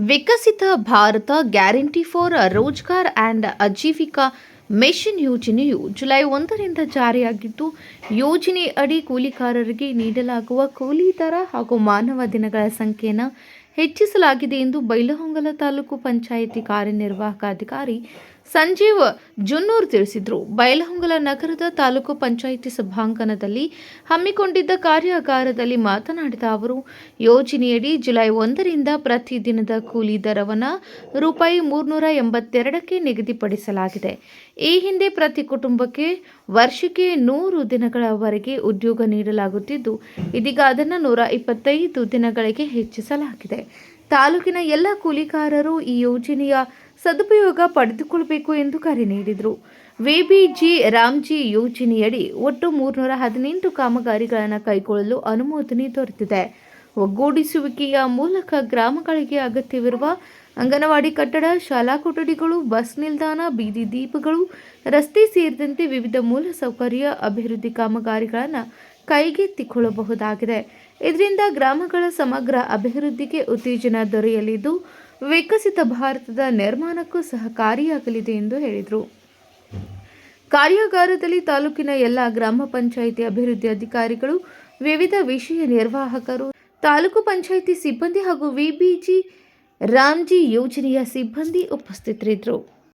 Viksit Bharat guarantee for Rozgar and Ajeevika mission ಯೋಜನೆಯು July 1ರಿಂದ ಜಾರಿಯಾಗಿದ್ದು, ಯೋಜನೆ ಅಡಿ ಕೂಲಿಕಾರರಿಗೆ ನೀಡಲಾಗುವ ಕೂಲಿ ದರ ಹಾಗೂ ಮಾನವ ದಿನಗಳ ಸಂಖ್ಯೆಯನ್ನು ಹೆಚ್ಚಿಸಲಾಗಿದೆ ಎಂದು ಬೈಲಹೊಂಗಲ ತಾಲೂಕು ಪಂಚಾಯಿತಿ ಕಾರ್ಯನಿರ್ವಾಹಕ ಅಧಿಕಾರಿ ಸಂಜೀವ್ ಜುನ್ನೂರ್ ತಿಳಿಸಿದರು. ಬೈಲಹೊಂಗಲ ನಗರದ ತಾಲೂಕು ಪಂಚಾಯಿತಿ ಸಭಾಂಗಣದಲ್ಲಿ ಹಮ್ಮಿಕೊಂಡಿದ್ದ ಕಾರ್ಯಾಗಾರದಲ್ಲಿ ಮಾತನಾಡಿದ ಅವರು, ಯೋಜನೆಯಡಿ ಜುಲೈ 1ರಿಂದ ಪ್ರತಿ ದಿನದ ಕೂಲಿ ದರವನ್ನು ರೂಪಾಯಿ 382ಕ್ಕೆ ನಿಗದಿಪಡಿಸಲಾಗಿದೆ. ಈ ಹಿಂದೆ ಪ್ರತಿ ಕುಟುಂಬಕ್ಕೆ ವರ್ಷಕ್ಕೆ 100 ದಿನಗಳವರೆಗೆ ಉದ್ಯೋಗ ನೀಡಲಾಗುತ್ತಿದ್ದು, ಇದೀಗ ಅದನ್ನು 125 ದಿನಗಳಿಗೆ ಹೆಚ್ಚಿಸಲಾಗಿದೆ. ತಾಲೂಕಿನ ಎಲ್ಲ ಕೂಲಿಕಾರರು ಈ ಯೋಜನೆಯ ಸದುಪಯೋಗ ಪಡೆದುಕೊಳ್ಳಬೇಕು ಎಂದು ಕರೆ ನೀಡಿದರು. ವಿಬಿಜಿ ರಾಮ್ಜಿ ಯೋಜನೆಯಡಿ ಒಟ್ಟು 318 ಕಾಮಗಾರಿಗಳನ್ನು ಕೈಗೊಳ್ಳಲು ಅನುಮೋದನೆ ದೊರೆತಿದೆ. ಒಗ್ಗೂಡಿಸುವಿಕೆಯ ಮೂಲಕ ಗ್ರಾಮಗಳಿಗೆ ಅಗತ್ಯವಿರುವ ಅಂಗನವಾಡಿ ಕಟ್ಟಡ, ಶಾಲಾ ಕೊಠಡಿಗಳು, ಬಸ್ ನಿಲ್ದಾಣ, ಬೀದಿ ದೀಪಗಳು, ರಸ್ತೆ ಸೇರಿದಂತೆ ವಿವಿಧ ಮೂಲಸೌಕರ್ಯ ಅಭಿವೃದ್ಧಿ ಕಾಮಗಾರಿಗಳನ್ನು ಕೈಗೆತ್ತಿಕೊಳ್ಳಬಹುದಾಗಿದೆ. ಇದರಿಂದ ಗ್ರಾಮಗಳ ಸಮಗ್ರ ಅಭಿವೃದ್ಧಿಗೆ ಉತ್ತೇಜನ ದೊರೆಯಲಿದ್ದು, ವಿಕಸಿತ ಭಾರತದ ನಿರ್ಮಾಣಕ್ಕೂ ಸಹಕಾರಿಯಾಗಲಿದೆ ಎಂದು ಹೇಳಿದರು. ಕಾರ್ಯಾಗಾರದಲ್ಲಿ ತಾಲೂಕಿನ ಎಲ್ಲ ಗ್ರಾಮ ಪಂಚಾಯಿತಿ ಅಭಿವೃದ್ಧಿ ಅಧಿಕಾರಿಗಳು, ವಿವಿಧ ವಿಷಯ ನಿರ್ವಾಹಕರು, ತಾಲೂಕು ಪಂಚಾಯಿತಿ ಸಿಬ್ಬಂದಿ ಹಾಗೂ ವಿಬಿಜಿ ರಾಮ್ಜಿ ಯೋಜನೆಯ ಸಿಬ್ಬಂದಿ ಉಪಸ್ಥಿತರಿದ್ದರು.